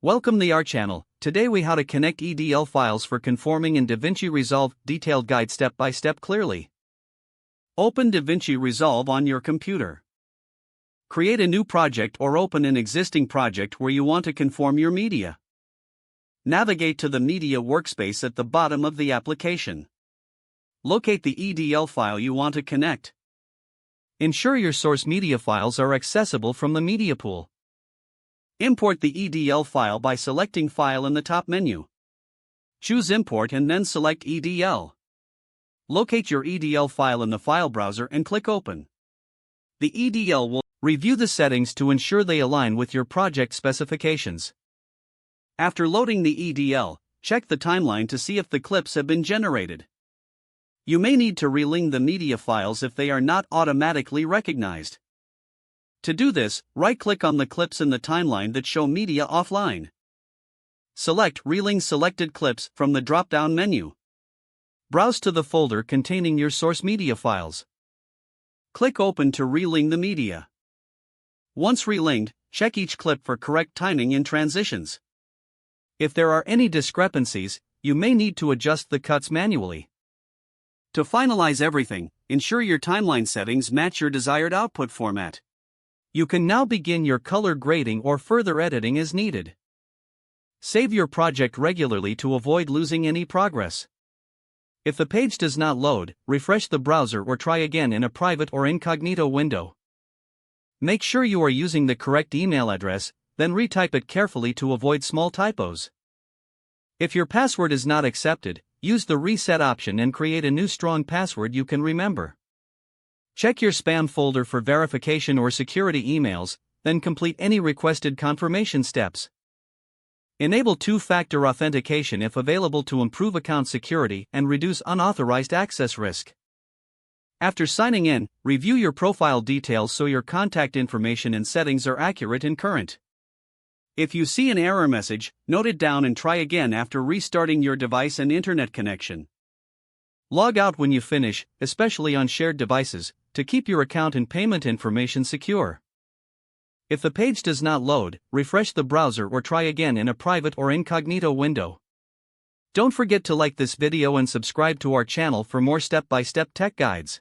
Welcome to our channel. Today we how to connect EDL files for conforming in DaVinci Resolve. Detailed guide step by step clearly. Open DaVinci Resolve on your computer. Create a new project or open an existing project where you want to conform your media. Navigate to the media workspace at the bottom of the application. Locate the EDL file you want to connect. Ensure your source media files are accessible from the media pool. Import the EDL file by selecting File in the top menu. Choose Import and then select EDL. Locate your EDL file in the file browser and click Open. The EDL will review the settings to ensure they align with your project specifications. After loading the EDL, check the timeline to see if the clips have been generated. You may need to relink the media files if they are not automatically recognized. To do this, right-click on the clips in the timeline that show media offline. Select Relink Selected Clips from the drop-down menu. Browse to the folder containing your source media files. Click Open to relink the media. Once relinked, check each clip for correct timing and transitions. If there are any discrepancies, you may need to adjust the cuts manually. To finalize everything, ensure your timeline settings match your desired output format. You can now begin your color grading or further editing as needed. Save your project regularly to avoid losing any progress. If the page does not load, refresh the browser or try again in a private or incognito window. Make sure you are using the correct email address, then retype it carefully to avoid small typos. If your password is not accepted, use the reset option and create a new strong password you can remember. Check your spam folder for verification or security emails, then complete any requested confirmation steps. Enable two-factor authentication if available to improve account security and reduce unauthorized access risk. After signing in, review your profile details so your contact information and settings are accurate and current. If you see an error message, note it down and try again after restarting your device and internet connection. Log out when you finish, especially on shared devices, to keep your account and payment information secure. If the page does not load, refresh the browser or try again in a private or incognito window. Don't forget to like this video and subscribe to our channel for more step-by-step tech guides.